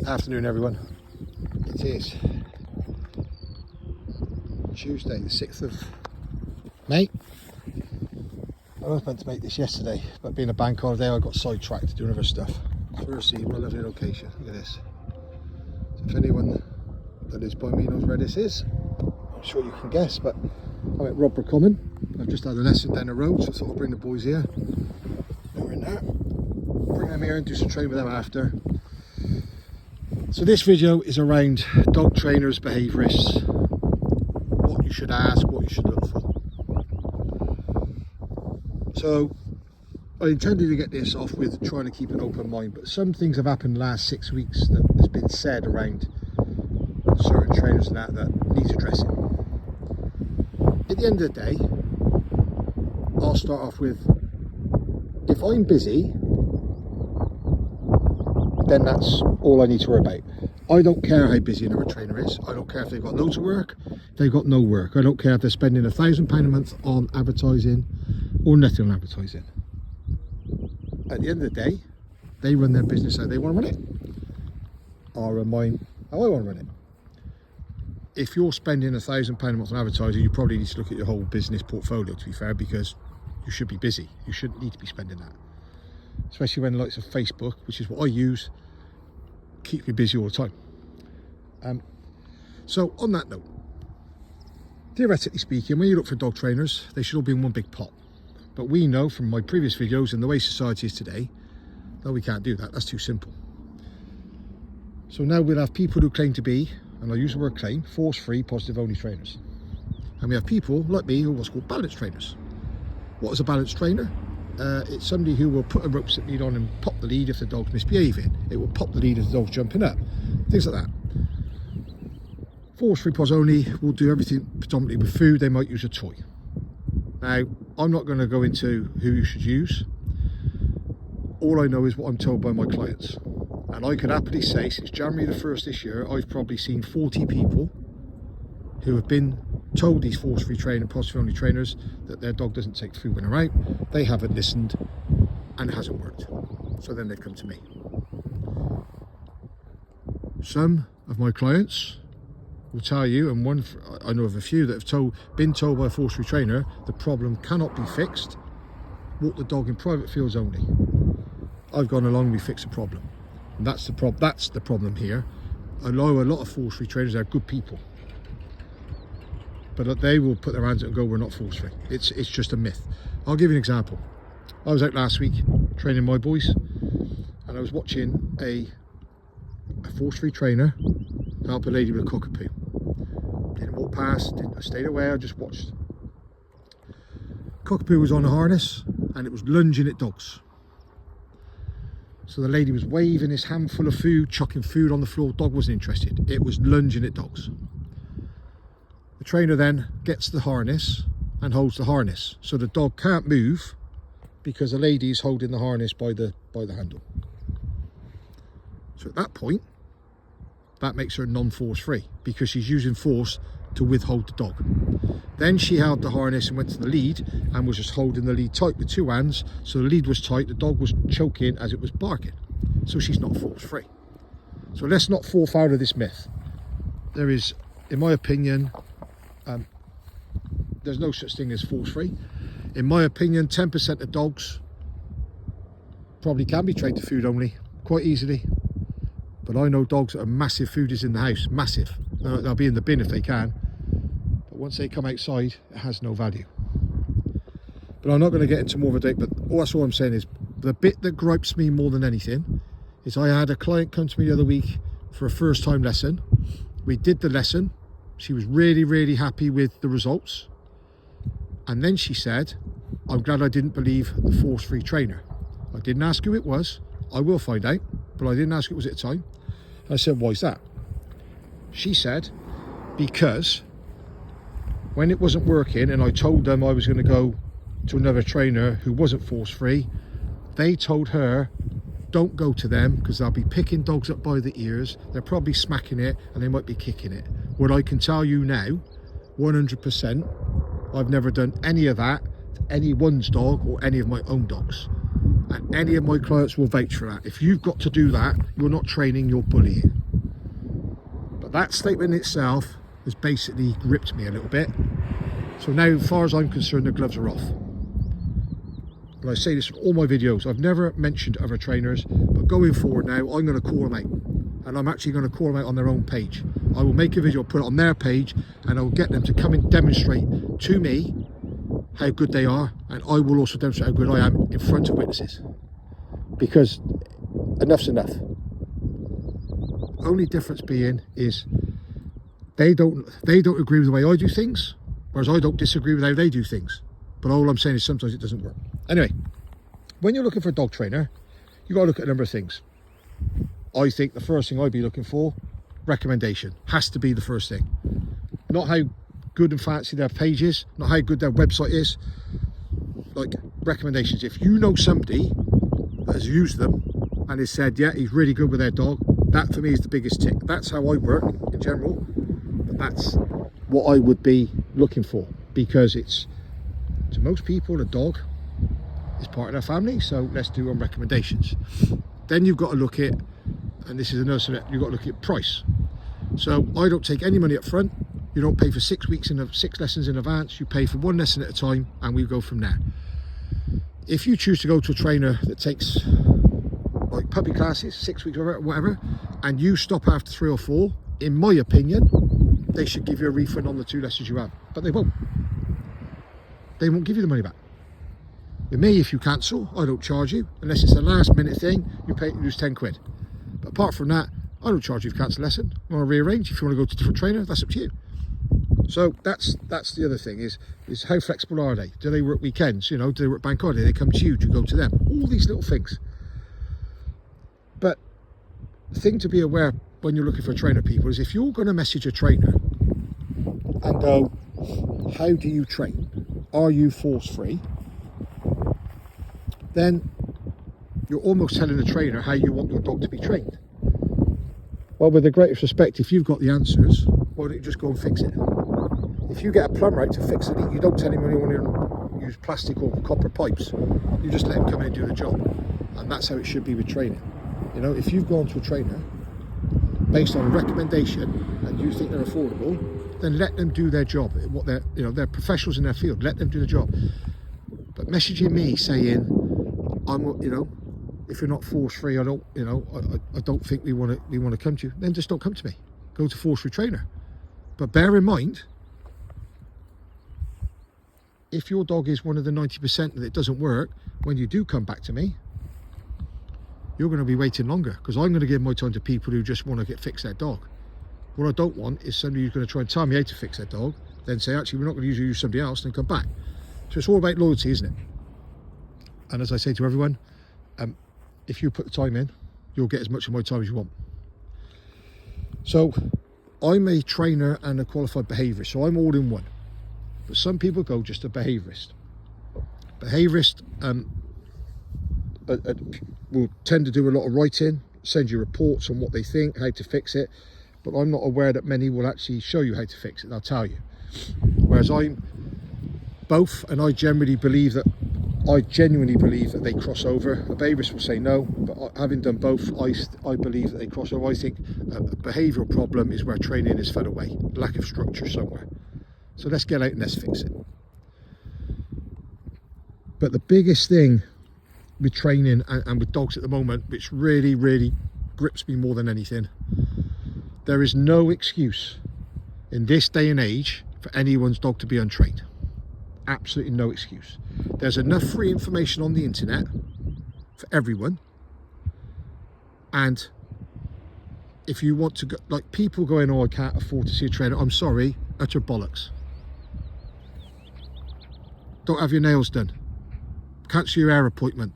Afternoon, everyone. It is Tuesday the 6th of May. I was meant to make this yesterday, but being a bank holiday I got sidetracked doing other stuff. Firstly, what a lovely location, look at this. So if anyone that is by me knows where this is, I'm sure you can guess, but I'm at Robber Common. I've just had a lesson down the road, so I thought I'll bring the boys here. They're in there. Bring them here and do some training with them after. So this video is around dog trainers, behaviourists, what you should ask, what you should look for. So I intended to get this off with trying to keep an open mind, but some things have happened the last 6 weeks that has been said around certain trainers and that needs addressing. At the end of the day, I'll start off with, if I'm busy, then that's all I need to worry about. I don't care how busy another trainer is. I don't care if they've got loads of work, they've got no work. I don't care if they're spending £1,000 a month on advertising or nothing on advertising. At the end of the day, they run their business how they want to run it. I'll run mine how I want to run it. If you're spending £1,000 a month on advertising, you probably need to look at your whole business portfolio, to be fair, because you should be busy. You shouldn't need to be spending that. Especially when the likes of Facebook, which is what I use, keep me busy all the time. So on that note, theoretically speaking, when you look for dog trainers, they should all be in one big pot. But we know from my previous videos and the way society is today, that we can't do that. That's too simple. So now we'll have people who claim to be, and I use the word claim, force-free, positive-only trainers. And we have people like me who are what's called balance trainers. What is a balance trainer? It's somebody who will put a rope slip lead on and pop the lead if the dog's misbehaving. It will pop the lead if the dog's jumping up. Things like that. Force-free pos only will do everything predominantly with food. They might use a toy. Now, I'm not going to go into who you should use. All I know is what I'm told by my clients. And I could happily say, since January the 1st this year, I've probably seen 40 people who have been told, these force-free trainer, positive-only trainers, that their dog doesn't take food when they're out. They haven't listened and it hasn't worked. So then they've come to me. Some of my clients will tell you, and one I know of a few that have been told by a force-free trainer the problem cannot be fixed. Walk the dog in private fields only. I've gone along, we fix the problem. And that's the problem here. I know a lot of force-free trainers are good people, but they will put their hands up and go, we're not force-free. It's just a myth. I'll give you an example. I was out last week training my boys, and I was watching a force-free trainer help a lady with a cockapoo. Didn't walk past, I stayed away, I just watched. Cockapoo was on a harness and it was lunging at dogs. So the lady was waving this handful of food, chucking food on the floor. Dog wasn't interested. It was lunging at dogs. The trainer then gets the harness and holds the harness. So the dog can't move because the lady's holding the harness by the handle. So at that point, that makes her non-force free because she's using force to withhold the dog. Then she held the harness and went to the lead and was just holding the lead tight with two hands. So the lead was tight, the dog was choking as it was barking. So she's not force free. So let's not fall foul of this myth. There is, in my opinion, there's no such thing as force free. In my opinion, 10% of dogs probably can be trained to food only quite easily. But I know dogs that are massive foodies in the house, massive. They'll be in the bin if they can. But once they come outside, it has no value. But I'm not going to get into more of a debate, but that's all I'm saying is, the bit that gripes me more than anything is I had a client come to me the other week for a first time lesson. We did the lesson. She was really, really happy with the results. And then she said, I'm glad I didn't believe the force-free trainer. I didn't ask who it was. I will find out, but I didn't ask who it was at the time. I said, why is that? She said, because when it wasn't working and I told them I was going to go to another trainer who wasn't force-free, they told her, don't go to them because they'll be picking dogs up by the ears, they're probably smacking it and they might be kicking it. What I can tell you now, 100%, I've never done any of that to anyone's dog or any of my own dogs. And any of my clients will vouch for that. If you've got to do that, you're not training, you're bullying. But that statement itself has basically gripped me a little bit. So now, as far as I'm concerned, the gloves are off. And I say this in all my videos, I've never mentioned other trainers, but going forward now, I'm going to call them out. And I'm actually going to call them out on their own page. I will make a video, put it on their page, and I will get them to come and demonstrate to me how good they are, and I will also demonstrate how good I am in front of witnesses. Because enough's enough. Only difference being is they don't agree with the way I do things, whereas I don't disagree with how they do things. But all I'm saying is sometimes it doesn't work. Anyway, when you're looking for a dog trainer, you've got to look at a number of things. I think the first thing I'd be looking for, recommendation, has to be the first thing. Not how good and fancy their page is, not how good their website is, like recommendations. If you know somebody that has used them and has said, yeah, he's really good with their dog, that for me is the biggest tick. That's how I work in general, but that's what I would be looking for, because it's, to most people, a dog is part of their family, so let's do on recommendations. Then you've got to look at, and this is another thing, you've got to look at price. So I don't take any money up front. You don't pay for 6 weeks in 6 lessons in advance. You pay for 1 lesson at a time, and we go from there. If you choose to go to a trainer that takes like puppy classes, 6 weeks or whatever, and you stop after 3 or 4, in my opinion, they should give you a refund on the 2 lessons you have. But they won't. They won't give you the money back. With me, if you cancel, I don't charge you. Unless it's a last minute thing, you lose 10 quid. But apart from that, I don't charge you for cancel lesson. I want to rearrange. If you want to go to a different trainer, that's up to you. So that's the other thing is how flexible are they? Do they work weekends? You know, do they work bank holiday? They come to you, do you go to them? All these little things. But the thing to be aware when you're looking for a trainer, people, is if you're going to message a trainer and go, how do you train? Are you force free? Then you're almost telling the trainer how you want your dog to be trained. Well, with the greatest respect, if you've got the answers, why don't you just go and fix it? If you get a plumber out to fix it, you don't tell him when you want to use plastic or copper pipes. You just let him come in and do the job. And that's how it should be with training. You know, if you've gone to a trainer based on a recommendation and you think they're affordable, then let them do their job. What they're professionals in their field. Let them do the job. But messaging me saying, if you're not force free, I don't think we want to come to you. Then just don't come to me. Go to force free trainer. But bear in mind, if your dog is one of the 90% that it doesn't work, when you do come back to me, you're going to be waiting longer, because I'm going to give my time to people who just want to fix their dog. What I don't want is somebody who's going to try and tell me how to fix their dog, then say, actually, we're not going to use somebody else, and then come back. So it's all about loyalty, isn't it? And as I say to everyone, if you put the time in, you'll get as much of my time as you want. So I'm a trainer and a qualified behaviourist, so I'm all in one. But some people go just a behaviourist. Behaviourist will tend to do a lot of writing, send you reports on what they think, how to fix it, but I'm not aware that many will actually show you how to fix it, they'll tell you. Whereas I'm both, and I genuinely believe that they cross over. A behaviourist will say no, but having done both, I believe that they cross over. I think a behavioural problem is where training is fed away, lack of structure somewhere. So let's get out and let's fix it. But the biggest thing with training and with dogs at the moment, which really, really grips me more than anything, there is no excuse in this day and age for anyone's dog to be untrained. Absolutely no excuse. There's enough free information on the internet for everyone. And if you want to go, like people going, oh, I can't afford to see a trainer, I'm sorry, utter bollocks. Don't have your nails done. Cancel your hair appointment.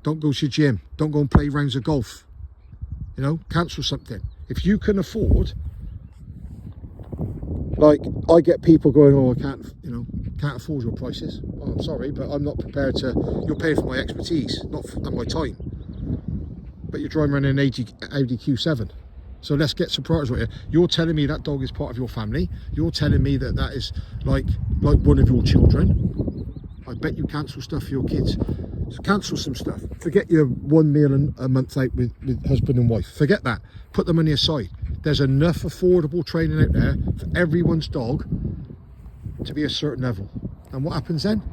Don't go to your gym. Don't go and play rounds of golf. You know, cancel something. If you can afford, like I get people going, oh, I can't afford your prices. Well, I'm sorry, but I'm not prepared to. You're paying for my expertise, not for my time. But you're driving around in an Audi Q7. So let's get some priorities right here. You're telling me that dog is part of your family. You're telling me that is like one of your children. I bet you cancel stuff for your kids. So cancel some stuff. Forget your one meal a month out with husband and wife. Forget that. Put the money aside. There's enough affordable training out there for everyone's dog to be a certain level. And what happens then?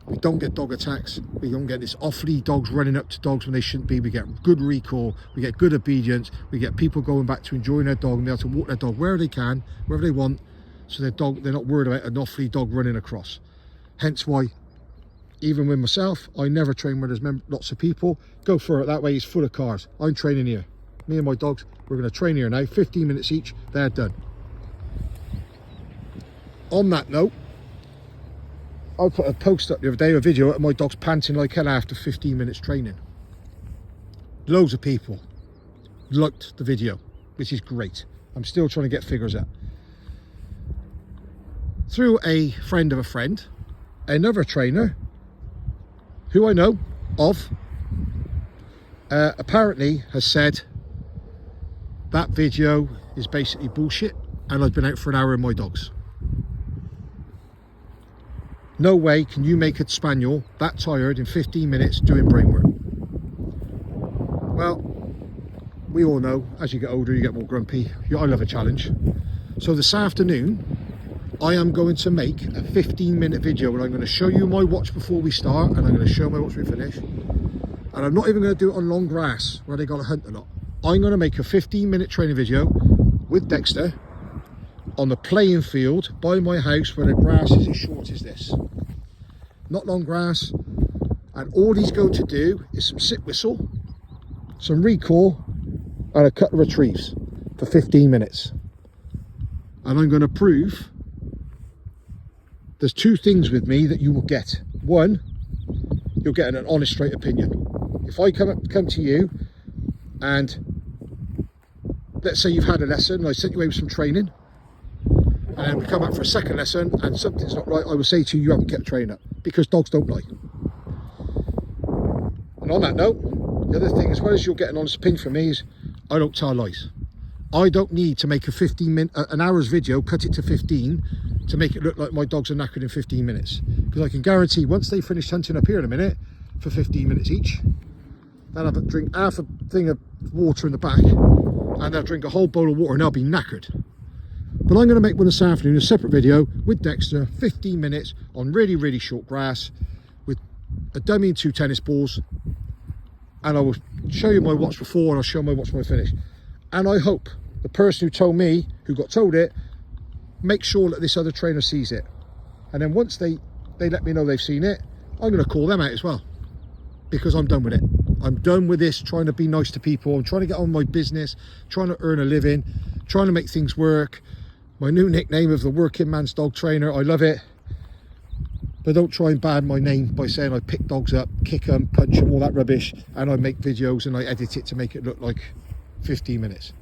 We don't get dog attacks. We don't get this off-lead dogs running up to dogs when they shouldn't be. We get good recall. We get good obedience. We get people going back to enjoying their dog and be able to walk their dog wherever they can, wherever they want. So they're not worried about an off-lead dog running across. Hence why, even with myself, I never train where there's lots of people. Go for it that way. It's full of cars. I'm training here. Me and my dogs, we're going to train here now. 15 minutes each. They're done. On that note, I put a post up the other day, a video of my dog's panting like hell after 15 minutes training. Loads of people liked the video, which is great. I'm still trying to get figures out. Through a friend of a friend, another trainer who I know of apparently has said that video is basically bullshit and I've been out for an hour in my dogs. No way can you make a spaniel that tired in 15 minutes doing brain work. Well, we all know as you get older you get more grumpy. I love a challenge. So this afternoon I am going to make a 15-minute video where I'm going to show you my watch before we start and I'm going to show my watch when we finish. And I'm not even going to do it on long grass where they got to hunt a lot. I'm going to make a 15-minute training video with Dexter on the playing field by my house where the grass is as short as this. Not long grass. And all he's going to do is some sit whistle, some recall, and a couple of retrieves for 15 minutes. And I'm going to prove there's two things with me that you will get. One, you'll get an honest, straight opinion. If I come to you and let's say you've had a lesson and I sent you away with some training, and we come back for a second lesson and something's not right, I will say to you, you haven't kept training up, because dogs don't lie. And on that note, the other thing, as well as you'll get an honest opinion from me, is I don't tell lies. I don't need to make an hour's video, cut it to 15 to make it look like my dogs are knackered in 15 minutes. Because I can guarantee once they finish hunting up here in a minute for 15 minutes each, they'll have a drink half a thing of water in the back and they'll drink a whole bowl of water and they'll be knackered. But I'm going to make one this afternoon, a separate video with Dexter, 15 minutes on really, really short grass with a dummy and 2 tennis balls. And I will show you my watch before and I'll show my watch when I finish. And I hope the person who told me, who got told it, make sure that this other trainer sees it. And then once they let me know they've seen it, I'm going to call them out as well. Because I'm done with it. I'm done with this trying to be nice to people. I'm trying to get on my business, trying to earn a living, trying to make things work. My new nickname of the working man's dog trainer, I love it. But don't try and bad my name by saying I pick dogs up, kick them, punch them, all that rubbish, and I make videos and I edit it to make it look like 15 minutes.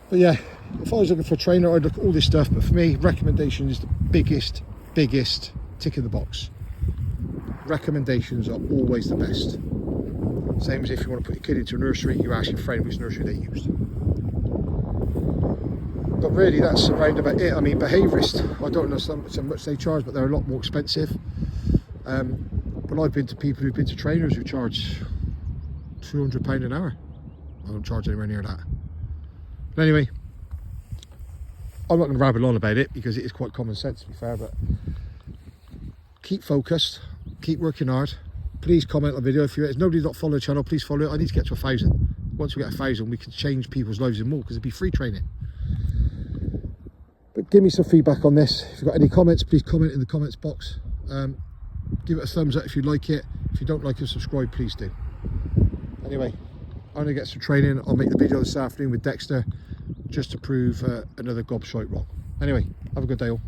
But yeah, if I was looking for a trainer, I'd look at all this stuff. But for me, recommendation is the biggest tick in the box. Recommendations are always the best. Same as if you want to put your kid into a nursery, you ask your friend which nursery they used. But really, that's around about it. I mean, behaviourist, I don't know so much they charge, but they're a lot more expensive. But I've been to people who've been to trainers who charge £200 an hour. I don't charge anywhere near that. But anyway, I'm not going to rabble on about it because it is quite common sense, to be fair. But keep focused, keep working hard. Please comment on the video. If nobody's not followed the channel, please follow it. I need to get to 1,000. Once we get 1,000, we can change people's lives and more, because it'd be free training. But give me some feedback on this. If you've got any comments, please comment in the comments box. Give it a thumbs up if you like it. If you don't like it, subscribe, please do. Anyway, I'm going to get some training. I'll make the video this afternoon with Dexter just to prove another gobshite wrong. Anyway, have a good day all.